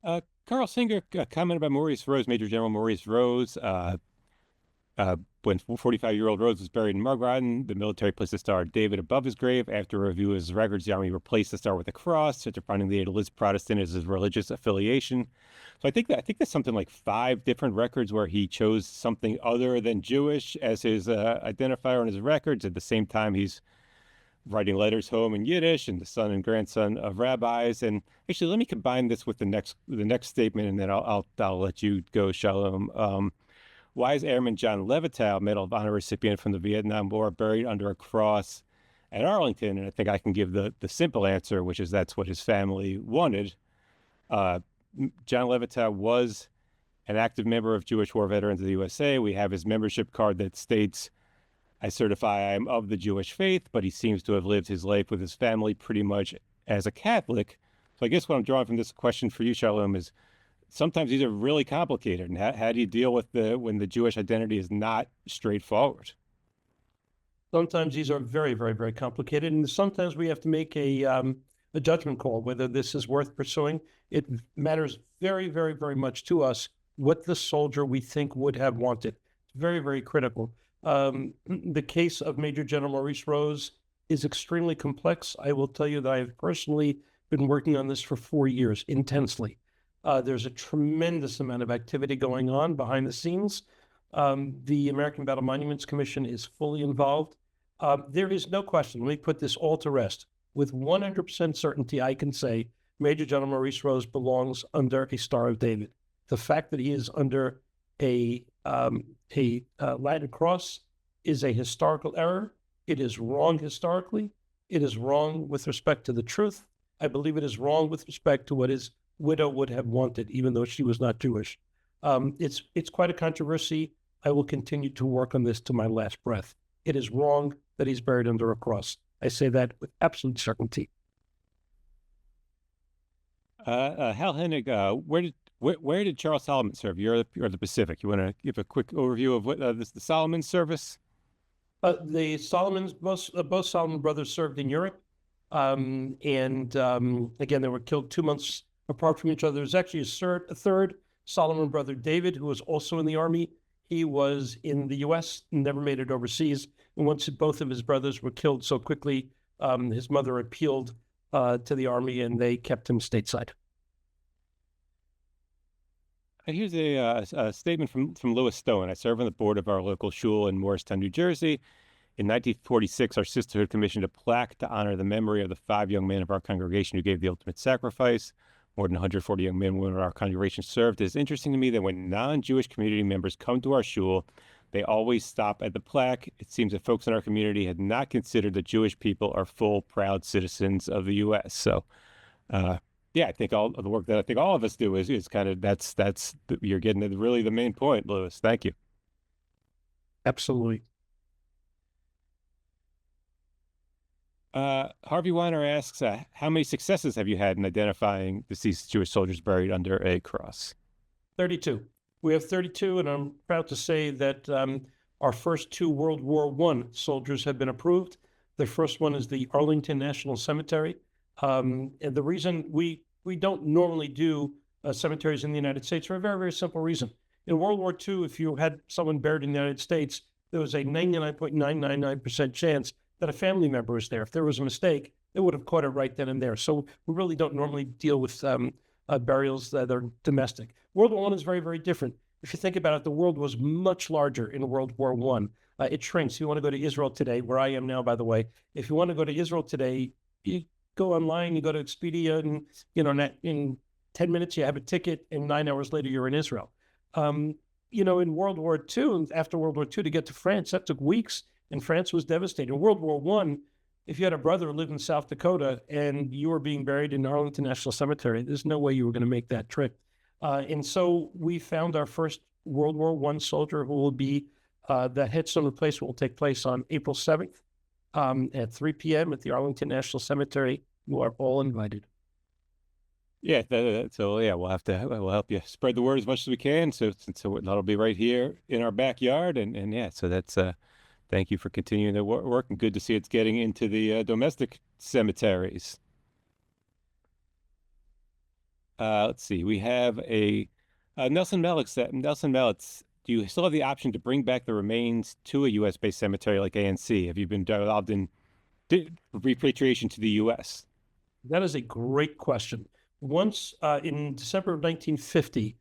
Wow. Carl Singer commented about Maurice Rose, Major General Maurice Rose. When 45-year-old Rose was buried in Mugrodden, the military placed the Star of David above his grave. After a review of his records, the Army replaced the star with a cross after finding the Adel is Protestant as his religious affiliation. So I think there's something like 5 different records where he chose something other than Jewish as his identifier on his records. At the same time, he's writing letters home in Yiddish, and the son and grandson of rabbis. And actually, let me combine this with the next statement, and then I'll let you go, Shalom. Why is Airman John Levitow, Medal of Honor recipient from the Vietnam War, buried under a cross at Arlington? And I think I can give the simple answer, which is that's what his family wanted. John Levitow was an active member of Jewish War Veterans of the USA. We have his membership card that states, I certify I am of the Jewish faith, but he seems to have lived his life with his family pretty much as a Catholic. So I guess what I'm drawing from this question for you, Shalom, is sometimes these are really complicated. And how do you deal with when the Jewish identity is not straightforward?
Sometimes these are very, very, very complicated. And sometimes we have to make a judgment call, whether this is worth pursuing. It matters very, very, very much to us what the soldier we think would have wanted. It's very, very critical. The case of Major General Maurice Rose is extremely complex. I will tell you that I have personally been working on this for 4 years intensely. There's a tremendous amount of activity going on behind the scenes. The American Battle Monuments Commission is fully involved. There is no question, let me put this all to rest. With 100% certainty, I can say Major General Maurice Rose belongs under a Star of David. The fact that he is under a Latin cross is a historical error. It is wrong historically. It is wrong with respect to the truth. I believe it is wrong with respect to what his widow would have wanted, even though she was not Jewish. It's quite a controversy. I will continue to work on this to my last breath. It is wrong that he's buried under a cross. I say that with absolute certainty.
Hal Hennig, where did Charles Solomon serve? You're the Pacific. You want to give a quick overview of what the Solomon service?
The Solomons, both Solomon brothers served in Europe. Again, they were killed 2 months apart from each other. There's actually a third Solomon brother, David, who was also in the Army. He was in the U.S., never made it overseas. And once both of his brothers were killed so quickly, his mother appealed to the Army, and they kept him stateside.
And here's a statement from Louis Stone. I serve on the board of our local shul in Morristown, New Jersey. In 1946, our sisterhood commissioned a plaque to honor the memory of the 5 young men of our congregation who gave the ultimate sacrifice. More than 140 young men and women of our congregation served. It's interesting to me that when non-Jewish community members come to our shul, they always stop at the plaque. It seems that folks in our community had not considered that Jewish people are full, proud citizens of the U.S. So, yeah, I think all of the work that I think all of us do is kind of you're getting to really the main point, Louis. Thank you.
Absolutely.
Harvey Weiner asks, how many successes have you had in identifying deceased Jewish soldiers buried under a cross?
32. We have 32, and I'm proud to say that our first 2 World War I soldiers have been approved. The first one is the Arlington National Cemetery. And the reason we don't normally do cemeteries in the United States for a very, very simple reason. In World War II, if you had someone buried in the United States, there was a 99.999% chance that a family member was there. If there was a mistake, they would have caught it right then and there. So we really don't normally deal with burials that are domestic. World War I is very, very different. If you think about it, the world was much larger in World War I. It shrinks. If you want to go to Israel today, where I am now, by the way, if you want to go to Israel today, you go online, you go to Expedia, and in 10 minutes you have a ticket, and 9 hours later you're in Israel. In World War II, and after World War II, to get to France, that took weeks, and France was devastated. In World War I, if you had a brother who lived in South Dakota and you were being buried in Arlington National Cemetery, there's no way you were going to make that trip. And so we found our first World War I soldier who will be, the headstone replacement will take place on April 7th at 3 p.m. at the Arlington National Cemetery. You are all invited.
Yeah, so yeah, we'll help you spread the word as much as we can. So that'll be right here in our backyard, and yeah, so that's thank you for continuing the work, and good to see it's getting into the domestic cemeteries. Let's see, we have a Nelson Mellix. Nelson Mellix, do you still have the option to bring back the remains to a U.S.-based cemetery like ANC? Have you been involved in repatriation to the U.S.?
That is a great question. Once in December of 1950,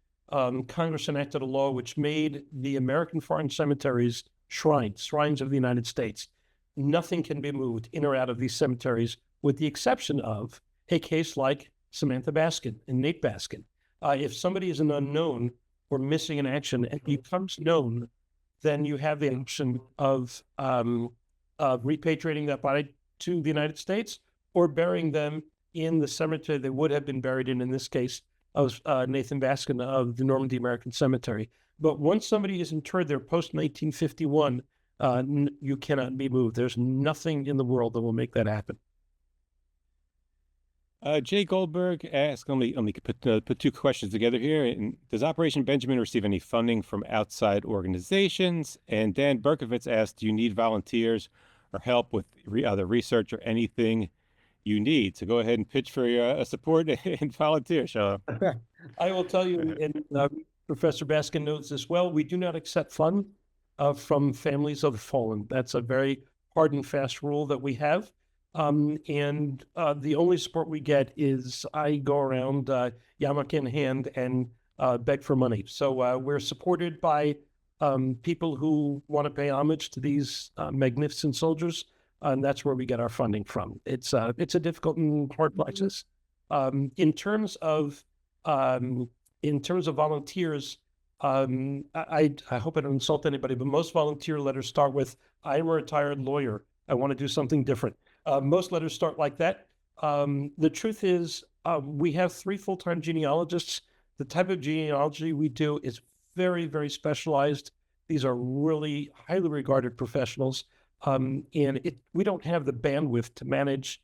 Congress enacted a law which made the American foreign cemeteries shrines of the United States. Nothing can be moved in or out of these cemeteries, with the exception of a case like Samantha Baskind and Nate Baskind. If somebody is an unknown or missing in action and becomes known, then you have the option of repatriating that body to the United States or burying them in the cemetery they would have been buried in this case, of Nathan Baskind of the Normandy American Cemetery. But once somebody is interred there post-1951, you cannot be moved. There's nothing in the world that will make that happen.
Jay Goldberg asked, let me put two questions together here. And does Operation Benjamin receive any funding from outside organizations? And Dan Berkovitz asked, do you need volunteers or help with other research or anything you need? So go ahead and pitch for your support and volunteer, Shalom.
I will tell you, and Professor Baskin knows this well, we do not accept funds from families of the fallen. That's a very hard and fast rule that we have. And the only support we get is I go around yarmulke in hand and beg for money. So we're supported by people who want to pay homage to these magnificent soldiers, and that's where we get our funding from. It's a difficult and hard process. In terms of volunteers, I hope I don't insult anybody, but most volunteer letters start with, "I'm a retired lawyer. I want to do something different." Most letters start like that. The truth is, we have 3 full-time genealogists. The type of genealogy we do is very, very specialized. These are really highly regarded professionals. And we don't have the bandwidth to manage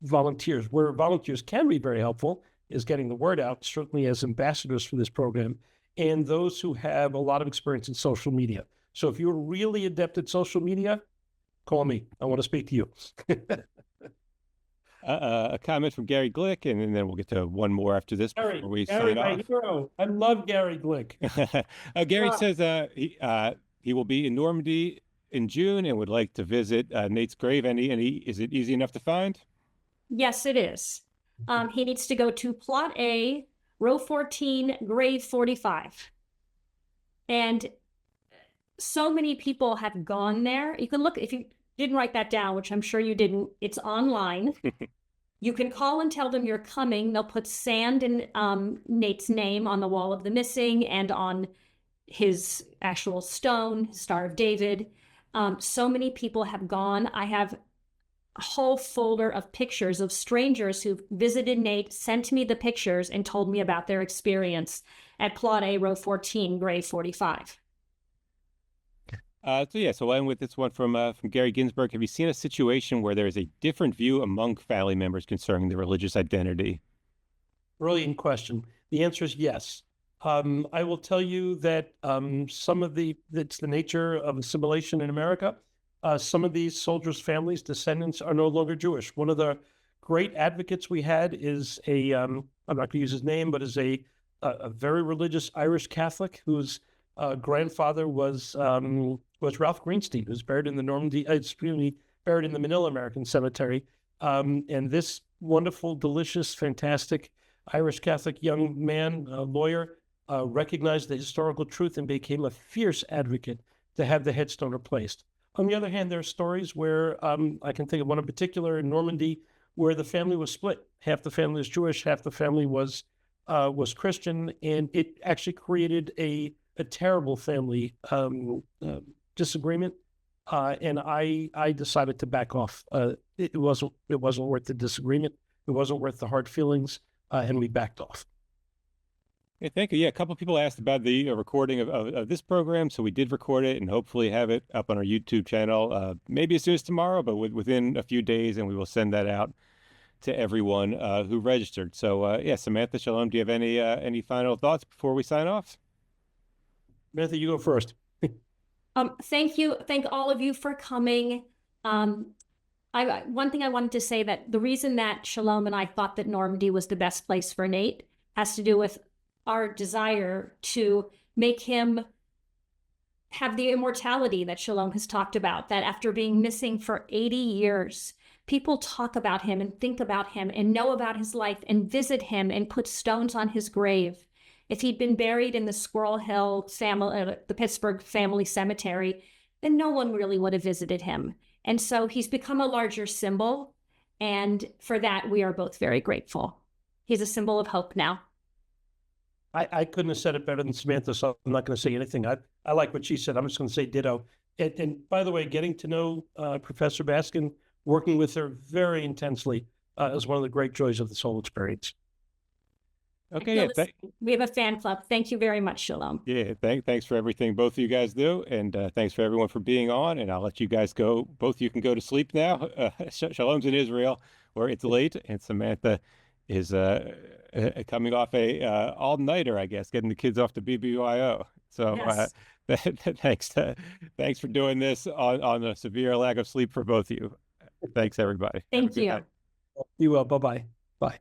volunteers. Where volunteers can be very helpful is getting the word out, certainly as ambassadors for this program, and those who have a lot of experience in social media. So if you're really adept at social media, call me. I want to speak to you.
A comment from Gary Glick, and then we'll get to one more after this before we sign off.
My hero. I love Gary Glick.
Gary says he will be in Normandy in June and would like to visit Nate's grave. Is it easy enough to find?
Yes, it is. He needs to go to Plot A, Row 14, Grave 45. And so many people have gone there. You can look, if you didn't write that down, which I'm sure you didn't, it's online. You can call and tell them you're coming. They'll put sand and Nate's name on the wall of the missing and on his actual stone, Star of David. So many people have gone. I have a whole folder of pictures of strangers who've visited Nate, sent me the pictures, and told me about their experience at Plot A, Row 14, Grave 45.
So I'll end with this one from Gary Ginsberg. Have you seen a situation where there is a different view among family members concerning their religious identity?
Brilliant question. The answer is yes. I will tell you that it's the nature of assimilation in America. Some of these soldiers' families, descendants, are no longer Jewish. One of the great advocates we had is I'm not going to use his name, but is a very religious Irish Catholic whose grandfather was Ralph Greenstein, who's buried in buried in the Manila American Cemetery. And this wonderful, delicious, fantastic Irish Catholic young man, lawyer, recognized the historical truth and became a fierce advocate to have the headstone replaced. On the other hand, there are stories where I can think of one in particular in Normandy where the family was split. Half the family was Jewish, half the family was was Christian, and it actually created a terrible family disagreement. And I decided to back off. It wasn't worth the disagreement. It wasn't worth the hard feelings, and we backed off.
Yeah, thank you. Yeah, a couple of people asked about the recording of this program, so we did record it and hopefully have it up on our YouTube channel, maybe as soon as tomorrow, but within a few days, and we will send that out to everyone who registered. So, yeah, Samantha, Shalom, do you have any final thoughts before we sign off?
Samantha, you go first.
Thank you. Thank all of you for coming. One thing I wanted to say, that the reason that Shalom and I thought that Normandy was the best place for Nate has to do with our desire to make him have the immortality that Shalom has talked about, that after being missing for 80 years, people talk about him and think about him and know about his life and visit him and put stones on his grave. If he'd been buried in the Squirrel Hill family, the Pittsburgh family cemetery, then no one really would have visited him. And so he's become a larger symbol. And for that, we are both very grateful. He's a symbol of hope now.
I couldn't have said it better than Samantha, so I'm not going to say anything. I like what she said. I'm just going to say ditto. And by the way, getting to know Professor Baskind, working with her very intensely, is one of the great joys of this whole experience.
Okay, yeah,
we have a fan club. Thank you very much, Shalom.
Yeah, thanks for everything both of you guys do, and thanks for everyone for being on. And I'll let you guys go. Both of you can go to sleep now. Shalom's in Israel, where it's late, and Samantha is coming off a all-nighter, I guess, getting the kids off to BBYO. So yes. Thanks for doing this on a severe lack of sleep for both of you. Thanks, everybody.
Thank you.
You will. Bye-bye. Bye.